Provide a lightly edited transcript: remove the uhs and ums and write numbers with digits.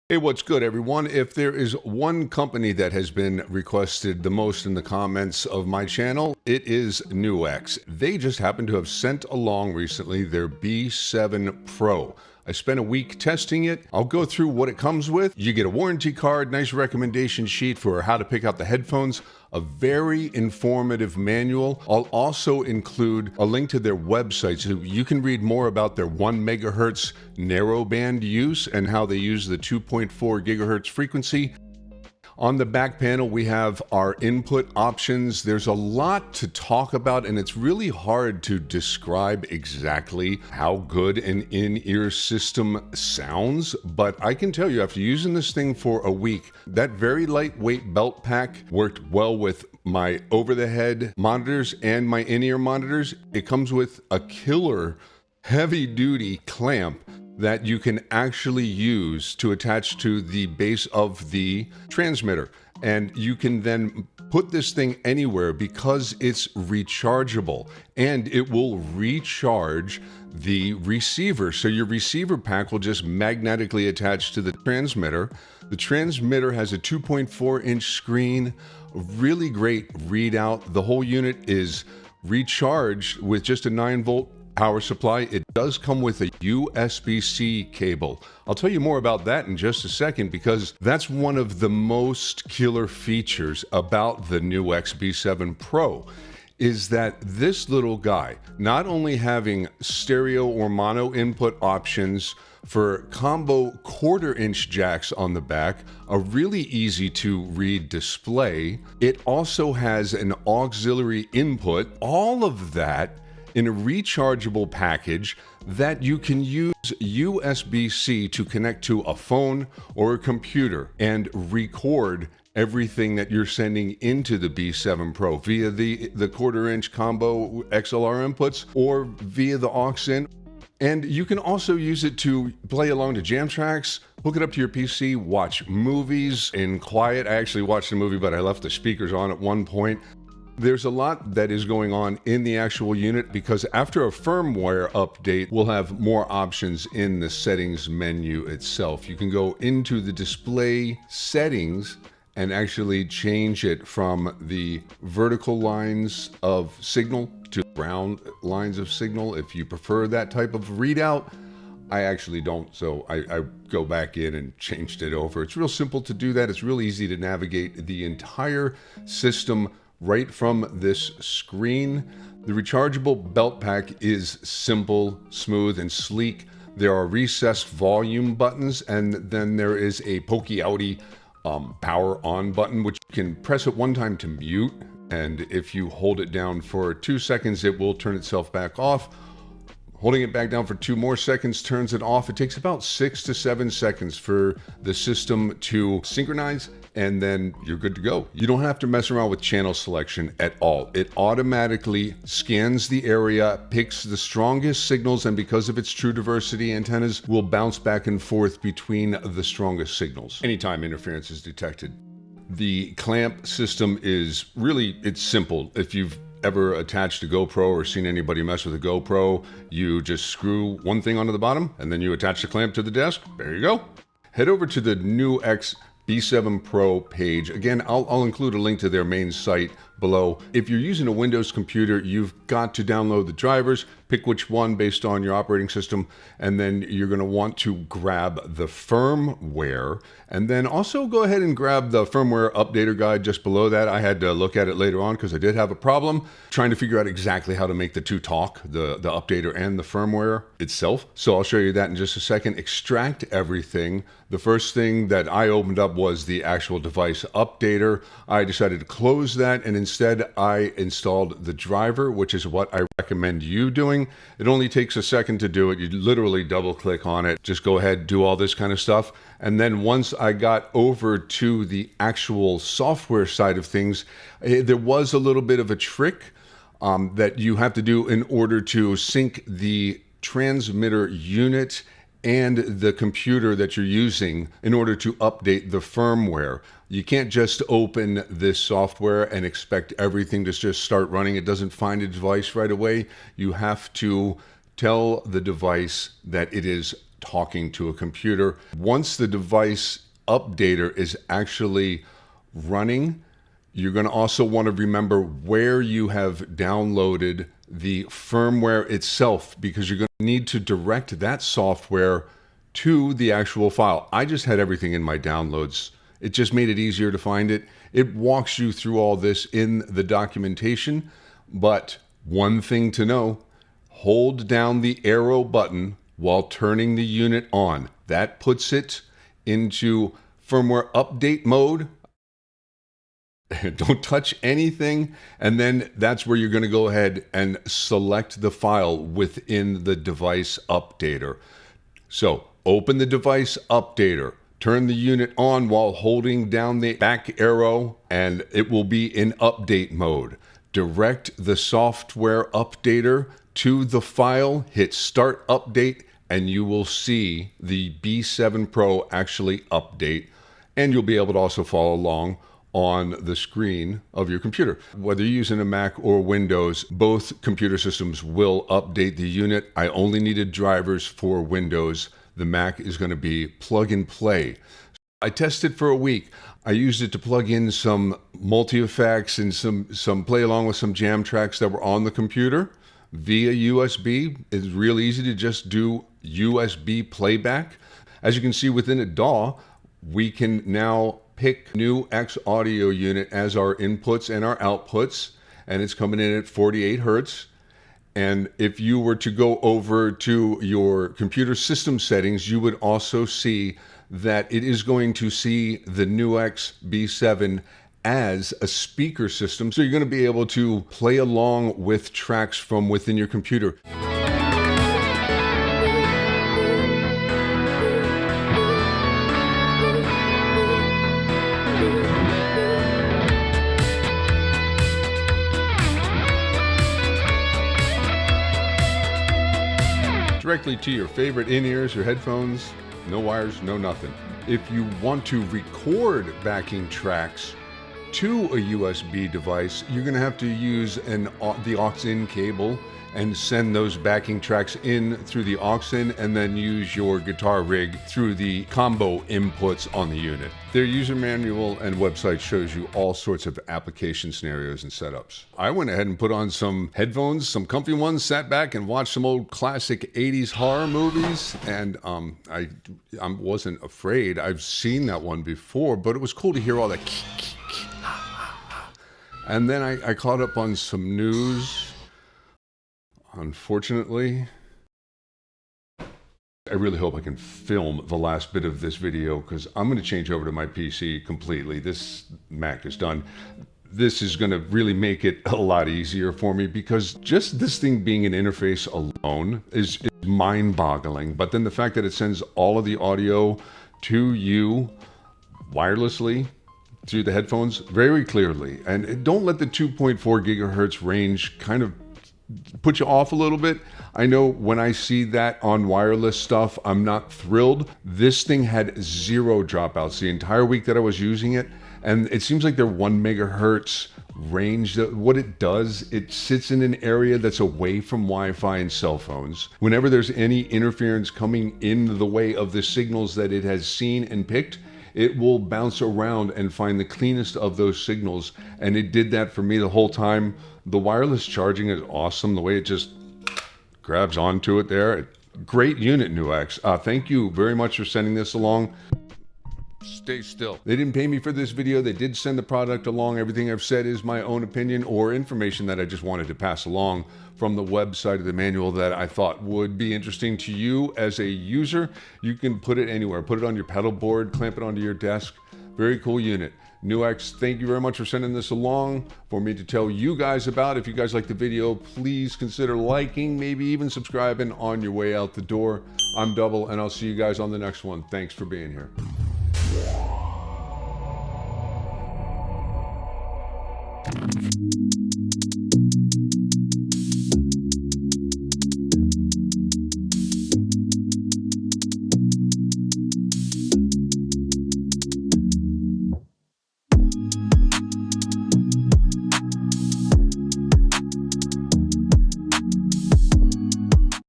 Hey, what's good, everyone? If there is one company that has been requested the most in the comments of my channel, it is NUX. They just happen to have sent along recently their B7 Pro. I spent a week testing it. I'll go through what it comes with. You get a warranty card, nice recommendation sheet for how to pick out the headphones, a very informative manual. I'll also include a link to their website so you can read more about their 1 megahertz narrowband use and how they use the 2.4 gigahertz frequency. On the back panel, we have our input options. There's a lot to talk about, and it's really hard to describe exactly how good an in-ear system sounds. But I can tell you, after using this thing for a week, that very lightweight belt pack worked well with my over-the-head monitors and my in-ear monitors. It comes with a killer heavy-duty clamp that you can actually use to attach to the base of the transmitter. And you can then put this thing anywhere because it's rechargeable, and it will recharge the receiver. So your receiver pack will just magnetically attach to the transmitter. The transmitter has a 2.4-inch screen, really great readout. The whole unit is recharged with just a 9-volt power supply. It does come with a USB-C cable. I'll tell you more about that in just a second, because that's one of the most killer features about the NUX B7 Pro, is that this little guy, not only having stereo or mono input options for combo 1/4-inch jacks on the back, a really easy to read display, it also has an auxiliary input, all of that in a rechargeable package that you can use USB-C to connect to a phone or a computer and record everything that you're sending into the B7 Pro via the 1/4-inch combo XLR inputs or via the aux in. And you can also use it to play along to jam tracks, hook it up to your PC, watch movies in quiet. I actually watched a movie, but I left the speakers on at one point. There's a lot that is going on in the actual unit, because after a firmware update, we'll have more options in the settings menu itself. You can go into the display settings and actually change it from the vertical lines of signal to round lines of signal if you prefer that type of readout. I actually don't, so I go back in and changed it over. It's real simple to do that. It's real easy to navigate the entire system right from this screen. The rechargeable belt pack is simple, smooth, and sleek. There are recessed volume buttons, and then there is a pokey outy power on button, which you can press at one time to mute, and if you hold it down for 2 seconds, it will turn itself back off. Holding it back down for 2 more seconds turns it off. It takes about 6 to 7 seconds for the system to synchronize, and then you're good to go. You don't have to mess around with channel selection at all. It automatically scans the area, picks the strongest signals, and because of its true diversity, antennas will bounce back and forth between the strongest signals anytime interference is detected. The clamp system is really, it's simple. If you've ever attached a GoPro or seen anybody mess with a GoPro, you just screw one thing onto the bottom and then you attach the clamp to the desk. There you go. Head over to the NUX B7 Pro page. Again, I'll include a link to their main site below. If you're using a Windows computer, you've got to download the drivers, pick which one based on your operating system, and then you're going to want to grab the firmware, and then also go ahead and grab the firmware updater guide just below that. I had to look at it later on because I did have a problem trying to figure out exactly how to make the two talk, the updater and the firmware itself. So I'll show you that in just a second. Extract everything. The first thing that I opened up was the actual device updater. I decided to close that, and instead I installed the driver, which is what I recommend you doing. It only takes a second to do it. You literally double click on it. Just go ahead, do all this kind of stuff. And then once I got over to the actual software side of things, there was a little bit of a trick that you have to do in order to sync the transmitter unit and the computer that you're using in order to update the firmware. You can't just open this software and expect everything to just start running. It doesn't find a device right away. You have to tell the device that it is talking to a computer. Once the device updater is actually running, you're going to also want to remember where you have downloaded the firmware itself, because you're going to need to direct that software to the actual file. I just had everything in my downloads. It just made it easier to find it. It walks you through all this in the documentation, but one thing to know, hold down the arrow button while turning the unit on. That puts it into firmware update mode. Don't touch anything, and then that's where you're going to go ahead and select the file within the device updater. So open the device updater, turn the unit on while holding down the back arrow, and it will be in update mode. Direct the software updater to the file, hit start update, and you will see the B7 Pro actually update, and you'll be able to also follow along on the screen of your computer. Whether you're using a Mac or Windows, both computer systems will update the unit. I only needed drivers for Windows. The Mac is going to be plug and play. I tested for a week. I used it to plug in some multi-effects and some play along with some jam tracks that were on the computer via USB. It's real easy to just do USB playback. As you can see within a DAW, we can now pick NUX audio unit as our inputs and our outputs, and it's coming in at 48 Hertz. And if you were to go over to your computer system settings, you would also see that it is going to see the NUX B7 as a speaker system. So you're going to be able to play along with tracks from within your computer. Directly to your favorite in-ears or headphones, no wires, no nothing. If you want to record backing tracks to a USB device, you're going to have to use the aux-in cable and send those backing tracks in through the aux-in, and then use your guitar rig through the combo inputs on the unit. Their user manual and website shows you all sorts of application scenarios and setups. I went ahead and put on some headphones, some comfy ones, sat back and watched some old classic 80s horror movies, and I wasn't afraid. I've seen that one before, but it was cool to hear all that. And then I caught up on some news. Unfortunately, I really hope I can film the last bit of this video, because I'm going to change over to my PC completely. This Mac is done. This is going to really make it a lot easier for me, because just this thing being an interface alone is mind-boggling. But then the fact that it sends all of the audio to you wirelessly through the headphones very clearly. And don't let the 2.4 gigahertz range kind of put you off a little bit. I know when I see that on wireless stuff, I'm not thrilled. This thing had 0 dropouts the entire week that I was using it. And it seems like their 1 megahertz range, what it does, it sits in an area that's away from Wi-Fi and cell phones. Whenever there's any interference coming in the way of the signals that it has seen and picked, it will bounce around and find the cleanest of those signals. And it did that for me the whole time. The wireless charging is awesome. The way it just grabs onto it there. Great unit, NUX. Thank you very much for sending this along. Stay still. They didn't pay me for this video. They did send the product along. Everything I've said is my own opinion or information that I just wanted to pass along from the website of the manual that I thought would be interesting to you as a user. You can put it anywhere. Put it on your pedal board, clamp it onto your desk. Very cool unit. NUX, thank you very much for sending this along for me to tell you guys about. If you guys like the video, please consider liking, maybe even subscribing on your way out the door. I'm Double, and I'll see you guys on the next one. Thanks for being here.